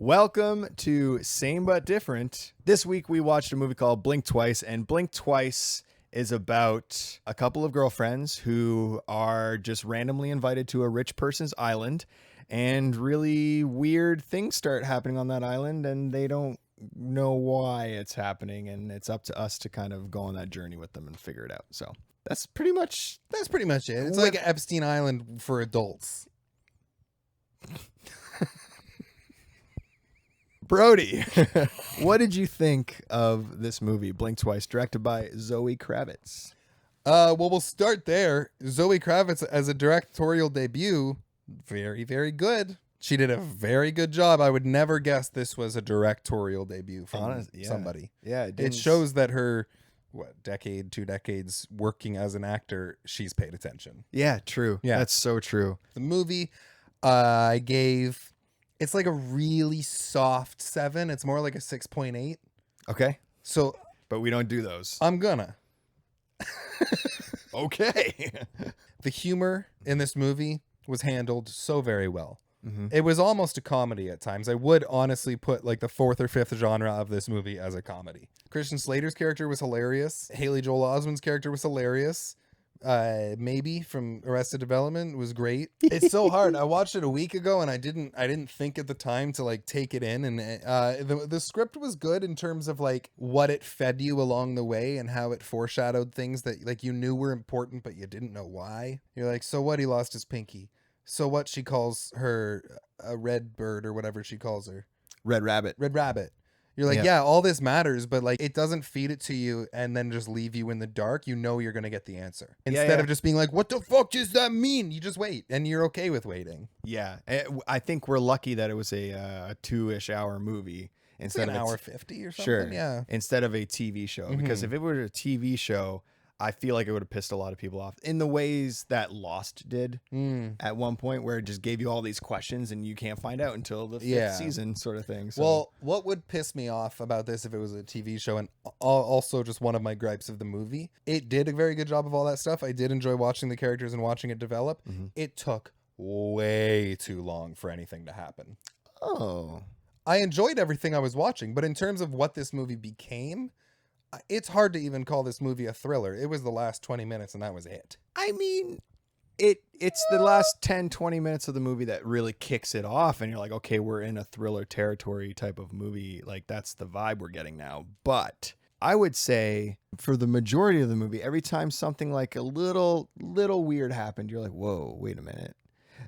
Welcome to Same But Different. This week we watched a movie called Blink Twice, and Blink Twice is about a couple of girlfriends who are just randomly invited to a rich person's island, and really weird things start happening on that island, and they don't know why it's happening, and it's up to us to kind of go on that journey with them and figure it out. So that's pretty much it. It's like Epstein Island for adults. Brody, what did you think of this movie, Blink Twice, directed by Zoe Kravitz? Well, we'll start there. Zoe Kravitz, as a directorial debut, very, very good. She did a very good job. I would never guess this was a directorial debut from somebody. Yeah, it shows that her, two decades working as an actor, she's paid attention. Yeah, true. Yeah. That's so true. The movie, I gave... It's like a really soft 7. It's more like a 6.8. Okay. So, but we don't do those. I'm gonna. Okay. The humor in this movie was handled so very well. Mm-hmm. It was almost a comedy at times. I would honestly put like the 4th or 5th genre of this movie as a comedy. Christian Slater's character was hilarious. Haley Joel Osment's character was hilarious. Maybe from Arrested Development was great. It's so hard. I watched it a week ago and I didn't think at the time to like take it in, and the script was good in terms of like what it fed you along the way and how it foreshadowed things that like you knew were important but you didn't know why. You're like, so what, he lost his pinky, so what, she calls her a red bird or whatever she calls her, Red Rabbit. You're like, yeah, all this matters, but like it doesn't feed it to you and then just leave you in the dark. You know you're going to get the answer. Instead of just being like, what the fuck does that mean? You just wait, and you're okay with waiting. Yeah. I think we're lucky that it was a 2-ish hour movie instead of an hour 50 or something. Sure. Yeah. Instead of a TV show. Mm-hmm. Because if it were a TV show, I feel like it would have pissed a lot of people off in the ways that Lost did at one point, where it just gave you all these questions and you can't find out until the 5th season sort of thing. So. Well, what would piss me off about this if it was a TV show, and also just one of my gripes of the movie, it did a very good job of all that stuff. I did enjoy watching the characters and watching it develop. Mm-hmm. It took way too long for anything to happen. Oh. I enjoyed everything I was watching, but in terms of what this movie became, it's hard to even call this movie a thriller. It was the last 20 minutes and that was it. I mean, it's the last 10, 20 minutes of the movie that really kicks it off, and you're like, okay, we're in a thriller territory type of movie. Like, that's the vibe we're getting now. But I would say for the majority of the movie, every time something like a little weird happened, you're like, whoa, wait a minute.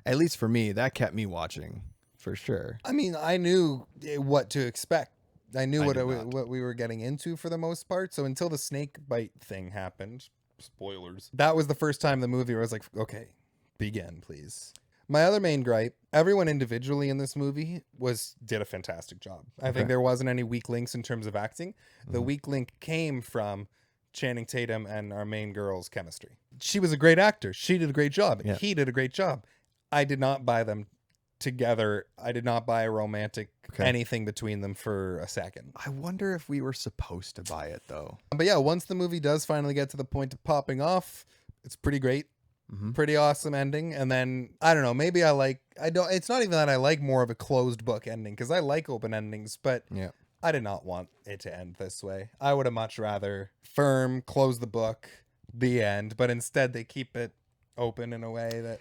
At least for me, that kept me watching for sure. I mean, I knew what to expect. I knew what we were getting into for the most part. So until the snake bite thing happened, spoilers, that was the first time the movie where I was like, okay, begin, please. My other main gripe, everyone individually in this movie did a fantastic job. I think there wasn't any weak links in terms of acting. The weak link came from Channing Tatum and our main girl's chemistry. She was a great actor. She did a great job. Yeah. He did a great job. I did not buy them together. I did not buy a romantic anything between them for a second. I wonder if we were supposed to buy it though. But yeah, once the movie does finally get to the point of popping off, it's pretty great. Mm-hmm. Pretty awesome ending. And then I don't know, maybe it's not even that I like more of a closed book ending, because I like open endings, but I did not want it to end this way. I would have much rather firm, close the book, the end, but instead they keep it open in a way that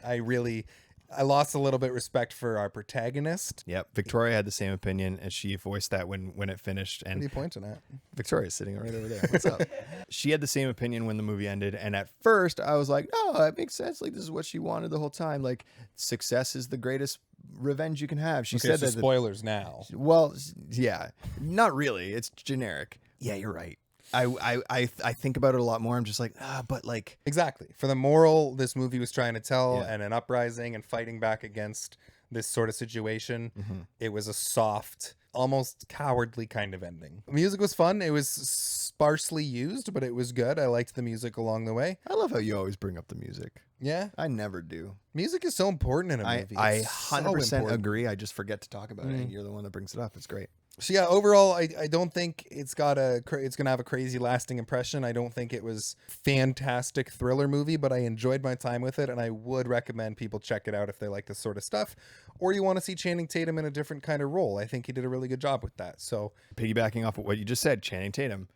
I lost a little bit respect for our protagonist. Yep. Victoria had the same opinion, and she voiced that when it finished. And what are you pointing at? Victoria's sitting right over there. What's up? She had the same opinion when the movie ended. And at first I was like, oh, that makes sense. Like, this is what she wanted the whole time. Like, success is the greatest revenge you can have. She said so that. Spoilers now. Well, yeah, not really. It's generic. Yeah, you're right. I think about it a lot more. I'm just like, but like, exactly, for the moral this movie was trying to tell, and an uprising and fighting back against this sort of situation. Mm-hmm. It was a soft, almost cowardly kind of ending. The music was fun. It was sparsely used, but it was good. I liked the music along the way. I love how you always bring up the music. Yeah, I never do. Music is so important in a movie. I 100% agree. I just forget to talk about it, and you're the one that brings it up. It's great. So yeah, overall, I don't think it's gonna have a crazy lasting impression. I don't think it was fantastic thriller movie, but I enjoyed my time with it, and I would recommend people check it out if they like this sort of stuff, or you want to see Channing Tatum in a different kind of role. I think he did a really good job with that. So Piggybacking off of what you just said, Channing Tatum.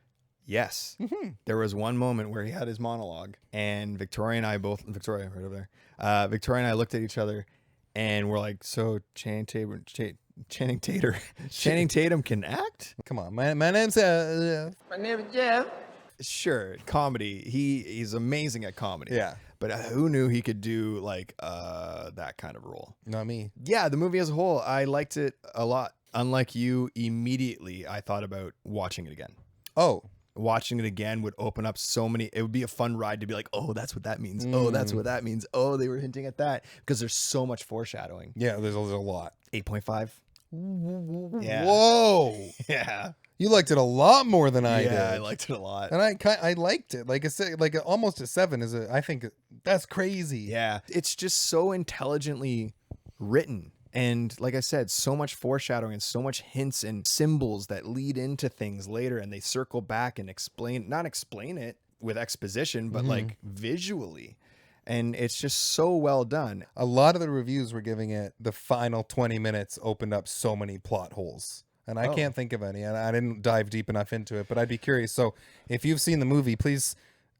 Yes. There was one moment where he had his monologue, and Victoria and I Victoria right over there. Victoria and I looked at each other, and we're like, "So Channing Tatum can act?" come on, my name's My name is Jeff. Sure, comedy. He's amazing at comedy. Yeah. But who knew he could do like that kind of role? not me. Yeah, the movie as a whole, I liked it a lot. Unlike you, immediately I thought about watching it again. Oh, Watching it again would open up so many. It would be a fun ride to be like, oh, that's what that means. Oh, that's what that means. Oh, they were hinting at that, because there's so much foreshadowing. yeah, there's a lot. 8.5. Yeah. Whoa, Yeah. you liked it a lot more than I did. Yeah, I liked it a lot. And I liked it. Like almost a 7 is I think that's crazy. Yeah. It's just so intelligently written. And like I said, so much foreshadowing and so much hints and symbols that lead into things later, and they circle back and not explain it with exposition, but like visually. And it's just so well done. A lot of the reviews were giving it the final 20 minutes opened up so many plot holes. And I can't think of any. And I didn't dive deep enough into it, but I'd be curious. So if you've seen the movie, please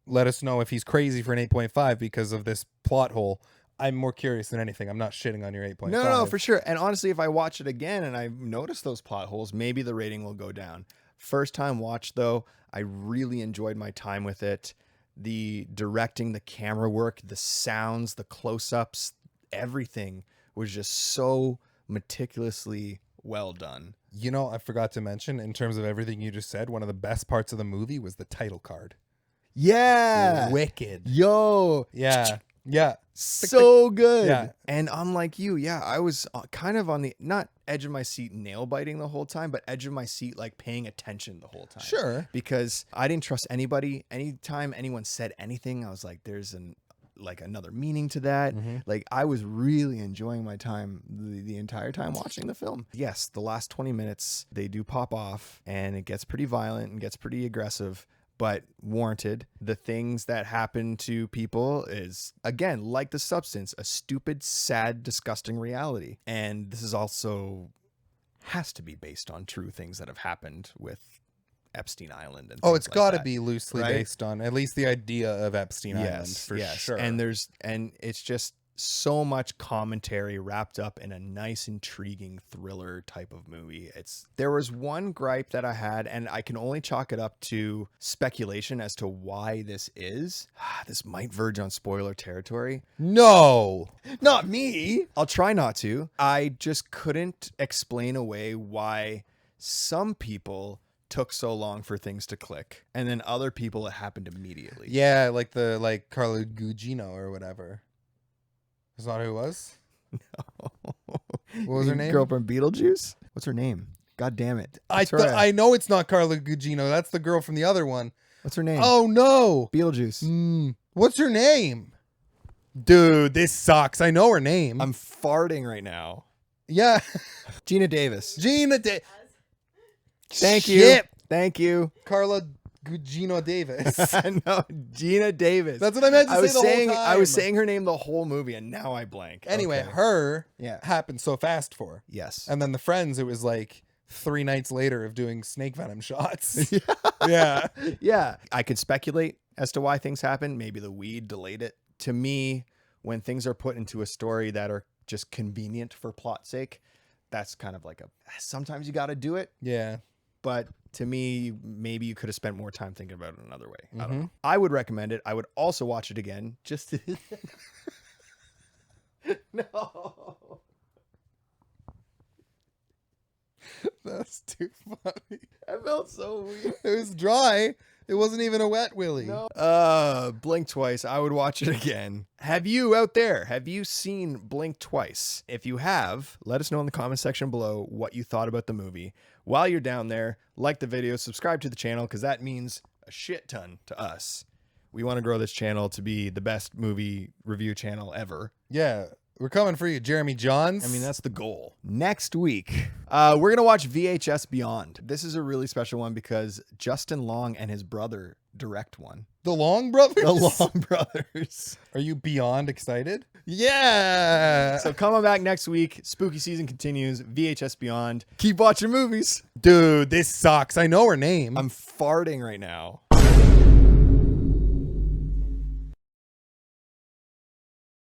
let us know if he's crazy for an 8.5 because of this plot hole. I'm more curious than anything. I'm not shitting on your 8.5. No, for sure. And honestly, if I watch it again and I notice those plot holes, maybe the rating will go down. First time watch, though, I really enjoyed my time with it. The directing, the camera work, the sounds, the close-ups, everything was just so meticulously well done. You know, I forgot to mention, in terms of everything you just said, one of the best parts of the movie was the title card. Yeah. Wicked. Yo. Yeah. Yeah. So good. Yeah. And unlike you, yeah, I was kind of on the, not edge of my seat nail biting the whole time, but edge of my seat like paying attention the whole time. Sure. Because I didn't trust anybody. Anytime anyone said anything, I was like, there's another meaning to that. Like, I was really enjoying my time the entire time watching the film. Yes, the last 20 minutes, they do pop off and it gets pretty violent and gets pretty aggressive, but warranted. The things that happen to people is, again, like The Substance, a stupid, sad, disgusting reality. And this is also has to be based on true things that have happened with Epstein Island. And it's got to be loosely based on at least the idea of Epstein Island, for sure. And it's just so much commentary wrapped up in a nice, intriguing thriller type of movie. There was one gripe that I had, and I can only chalk it up to speculation as to why this is. This might verge on spoiler territory. No, not me. I'll try not to. I just couldn't explain away why some people took so long for things to click, and then other people it happened immediately. Yeah, like Carla Gugino or whatever. Is that who it was? No. What was her name? Girl from Beetlejuice? What's her name? God damn it. I know it's not Carla Gugino. That's the girl from the other one. What's her name? Oh, no. Beetlejuice. What's her name? Dude, this sucks. I know her name. I'm farting right now. Yeah. Gina Davis. Thank you. Thank you. Carla Gugino Davis. No, Gina Davis. That's what I meant to say the whole time. I was saying her name the whole movie, and now I blank. Anyway, okay. her Yeah. happened so fast for her. Yes. And then the friends, it was like 3 nights later of doing snake venom shots. Yeah. Yeah. I could speculate as to why things happen. Maybe the weed delayed it. To me, when things are put into a story that are just convenient for plot's sake, that's kind of like sometimes you got to do it. Yeah. But to me, maybe you could have spent more time thinking about it another way. I don't know. I would recommend it. I would also watch it again. Just to... No. That's too funny. I felt so weird. It was dry. It wasn't even a wet willy. No. Blink Twice. I would watch it again. Have you out there? Have you seen Blink Twice? If you have, let us know in the comment section below what you thought about the movie. While you're down there, like the video, subscribe to the channel, because that means a shit ton to us. We want to grow this channel to be the best movie review channel ever. Yeah. We're coming for you, Jeremy Johns. I mean, that's the goal. Next week, we're going to watch VHS Beyond. This is a really special one because Justin Long and his brother direct one. The Long Brothers? The Long Brothers. Are you beyond excited? Yeah. So coming back next week, spooky season continues, VHS Beyond. Keep watching movies. Dude, this sucks. I know her name. I'm farting right now.